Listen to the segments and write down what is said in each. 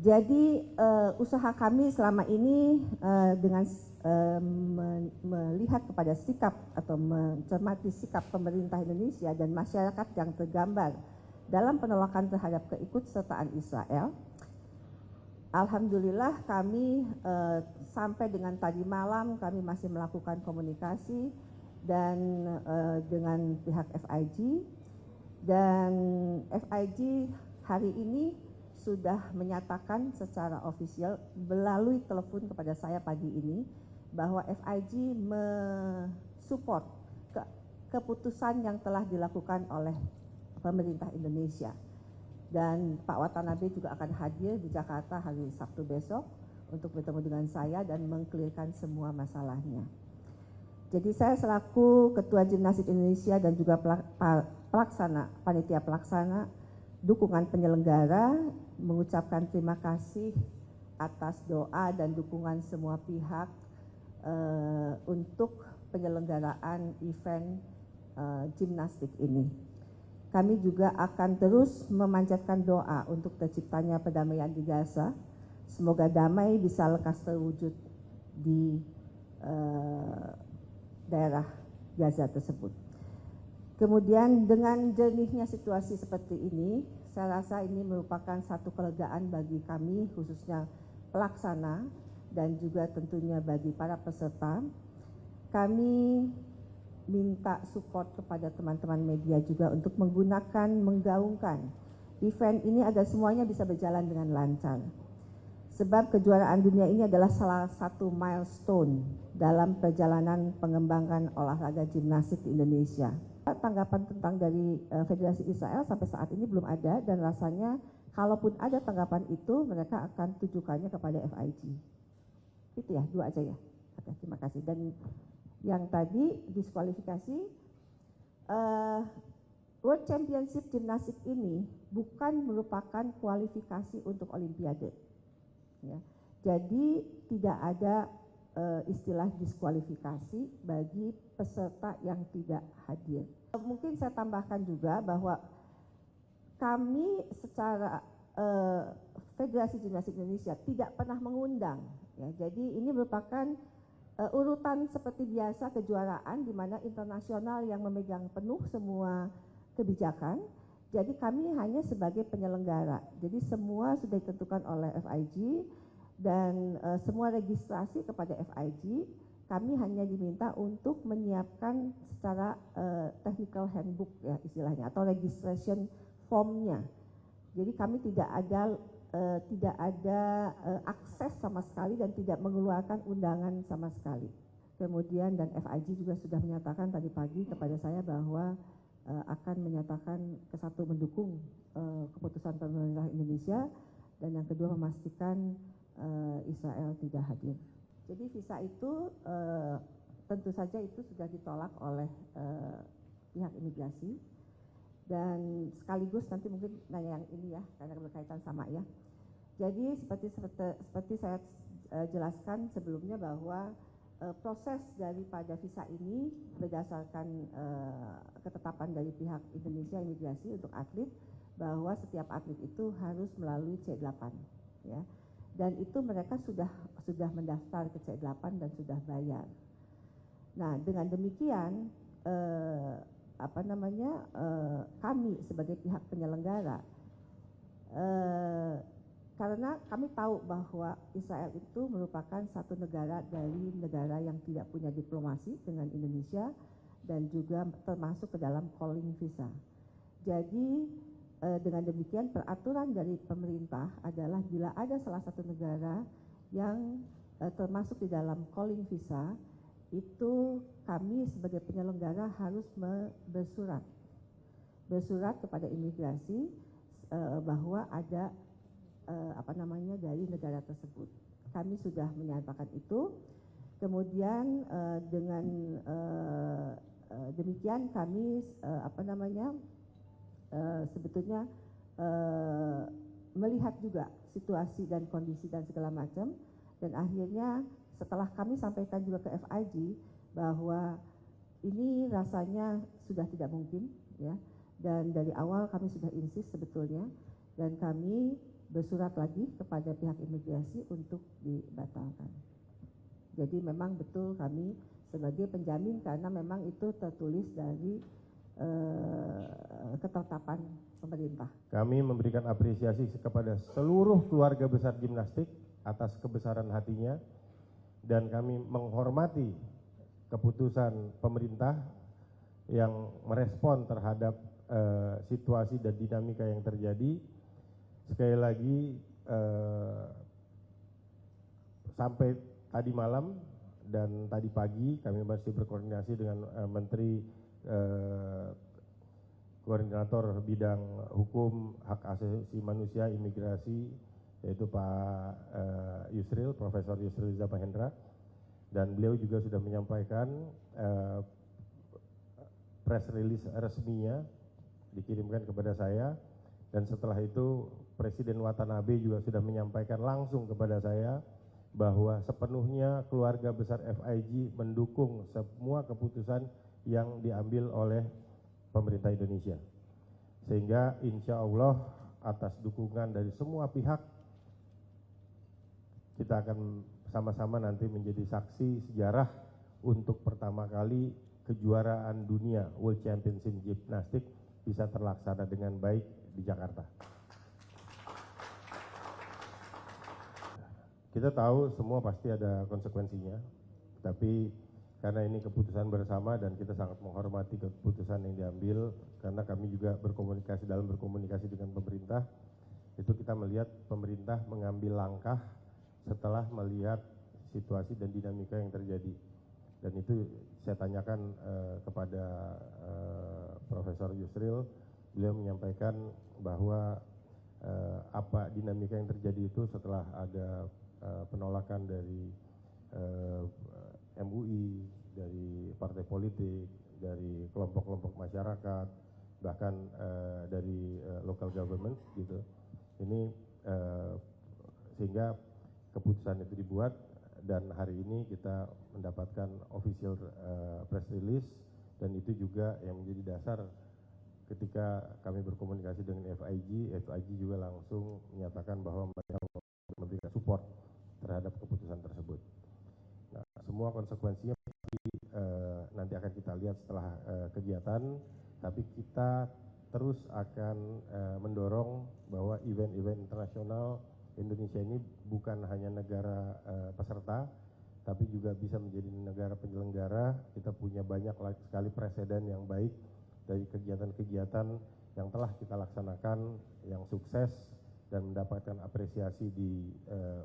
Jadi usaha kami selama ini dengan melihat kepada sikap atau mencermati sikap pemerintah Indonesia dan masyarakat yang tergambar dalam penolakan terhadap keikutsertaan Israel. Alhamdulillah kami sampai dengan tadi malam kami masih melakukan komunikasi dan dengan pihak FIG, dan FIG hari ini sudah menyatakan secara ofisial melalui telepon kepada saya pagi ini bahwa FIG mensupport keputusan yang telah dilakukan oleh pemerintah Indonesia. Dan Pak Watanabe juga akan hadir di Jakarta hari Sabtu besok untuk bertemu dengan saya dan mengklirkan semua masalahnya. Jadi saya selaku Ketua Gimnastik Indonesia dan juga panitia pelaksana dukungan penyelenggara mengucapkan terima kasih atas doa dan dukungan semua pihak untuk penyelenggaraan event gimnastik ini. Kami juga akan terus memanjatkan doa untuk terciptanya perdamaian di Gaza. Semoga damai bisa lekas terwujud di daerah Gaza tersebut. Kemudian dengan jernihnya situasi seperti ini, saya rasa ini merupakan satu kelegaan bagi kami, khususnya pelaksana dan juga tentunya bagi para peserta. Kami minta support kepada teman-teman media juga untuk menggaungkan event ini agar semuanya bisa berjalan dengan lancar. Sebab kejuaraan dunia ini adalah salah satu milestone dalam perjalanan pengembangan olahraga gimnastik di Indonesia. Tanggapan tentang dari Federasi Israel sampai saat ini belum ada, dan rasanya kalaupun ada tanggapan itu mereka akan tujukannya kepada FIG. Itu ya, dua aja ya. Oke, terima kasih. Dan yang tadi diskualifikasi, World Championship Gimnastik ini bukan merupakan kualifikasi untuk Olimpiade. Ya. Jadi tidak ada istilah diskualifikasi bagi peserta yang tidak hadir. Mungkin saya tambahkan juga bahwa kami secara Federasi Gimnastik Indonesia tidak pernah mengundang. Ya. Jadi ini merupakan urutan seperti biasa kejuaraan di mana internasional yang memegang penuh semua kebijakan. Jadi kami hanya sebagai penyelenggara. Jadi semua sudah ditentukan oleh FIG dan semua registrasi kepada FIG. Kami hanya diminta untuk menyiapkan secara technical handbook ya istilahnya atau registration formnya. Jadi kami tidak ada akses sama sekali dan tidak mengeluarkan undangan sama sekali. Kemudian dan FIG juga sudah menyatakan tadi pagi kepada saya bahwa akan menyatakan satu mendukung keputusan pemerintah Indonesia dan yang kedua memastikan Israel tidak hadir. Jadi visa itu tentu saja itu sudah ditolak oleh pihak imigrasi. Dan sekaligus nanti mungkin nanya yang ini ya, karena berkaitan sama ya. Jadi seperti saya jelaskan sebelumnya bahwa proses daripada visa ini berdasarkan ketetapan dari pihak Indonesia Imigrasi untuk atlet bahwa setiap atlet itu harus melalui C8 ya. Dan itu mereka sudah mendaftar ke C8 dan sudah bayar. Nah, dengan demikian kami sebagai pihak penyelenggara karena kami tahu bahwa Israel itu merupakan satu negara dari negara yang tidak punya diplomasi dengan Indonesia dan juga termasuk ke dalam calling visa. Jadi dengan demikian peraturan dari pemerintah adalah bila ada salah satu negara yang termasuk di dalam calling visa, itu kami sebagai penyelenggara harus bersurat kepada imigrasi bahwa ada dari negara tersebut. Kami sudah menyatakan itu. Kemudian dengan demikian kami sebetulnya melihat juga situasi dan kondisi dan segala macam, dan akhirnya setelah kami sampaikan juga ke FIG bahwa ini rasanya sudah tidak mungkin ya, dan dari awal kami sudah insist sebetulnya, dan kami bersurat lagi kepada pihak imigrasi untuk dibatalkan. Jadi memang betul kami sebagai penjamin karena memang itu tertulis dari ketetapan pemerintah. Kami memberikan apresiasi kepada seluruh keluarga besar gimnastik atas kebesaran hatinya dan kami menghormati keputusan pemerintah yang merespon terhadap situasi dan dinamika yang terjadi. Sekali lagi sampai tadi malam dan tadi pagi kami masih berkoordinasi dengan Menteri Koordinator Bidang Hukum, Hak Asasi Manusia, Imigrasi, yaitu Pak Yusril, Profesor Yusril Iza Mahendra, dan beliau juga sudah menyampaikan press release resminya dikirimkan kepada saya, dan setelah itu Presiden Watanabe juga sudah menyampaikan langsung kepada saya bahwa sepenuhnya keluarga besar FIG mendukung semua keputusan yang diambil oleh pemerintah Indonesia. Sehingga insya Allah atas dukungan dari semua pihak kita akan sama-sama nanti menjadi saksi sejarah untuk pertama kali kejuaraan dunia World Championship Gymnastics bisa terlaksana dengan baik di Jakarta. Kita tahu semua pasti ada konsekuensinya, tapi karena ini keputusan bersama dan kita sangat menghormati keputusan yang diambil, karena kami juga berkomunikasi dengan pemerintah, itu kita melihat pemerintah mengambil langkah setelah melihat situasi dan dinamika yang terjadi. Dan itu saya tanyakan kepada Profesor Yusril, beliau menyampaikan bahwa apa dinamika yang terjadi itu setelah ada penolakan dari MUI, dari partai politik, dari kelompok-kelompok masyarakat, bahkan dari local government gitu. Ini sehingga keputusan itu dibuat dan hari ini kita mendapatkan official press release, dan itu juga yang menjadi dasar ketika kami berkomunikasi dengan FIG juga langsung menyatakan bahwa mereka memberikan support terhadap keputusan tersebut. Nah, semua konsekuensinya nanti akan kita lihat setelah kegiatan, tapi kita terus akan mendorong bahwa event-event internasional Indonesia ini bukan hanya negara peserta, tapi juga bisa menjadi negara penyelenggara. Kita punya banyak sekali presiden yang baik dari kegiatan-kegiatan yang telah kita laksanakan yang sukses dan mendapatkan apresiasi di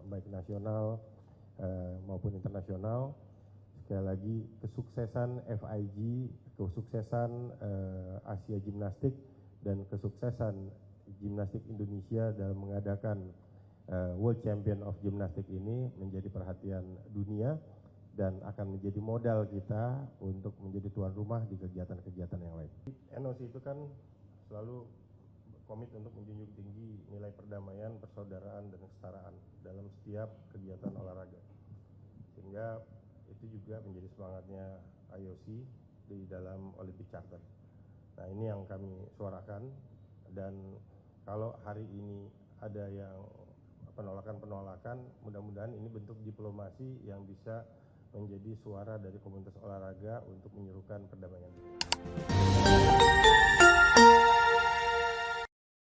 baik nasional maupun internasional. Sekali lagi kesuksesan FIG, kesuksesan Asia Gimnastik, dan kesuksesan gimnastik Indonesia dalam mengadakan World Champion of Gymnastics ini menjadi perhatian dunia dan akan menjadi modal kita untuk menjadi tuan rumah di kegiatan-kegiatan yang lain. NOC itu kan selalu komit untuk menjunjung tinggi nilai perdamaian, persaudaraan, dan kesetaraan dalam setiap kegiatan olahraga. Sehingga itu juga menjadi semangatnya IOC di dalam Olympic Charter. Nah, ini yang kami suarakan, dan kalau hari ini ada yang penolakan, mudah-mudahan ini bentuk diplomasi yang bisa menjadi suara dari komunitas olahraga untuk menyerukan perdamaian.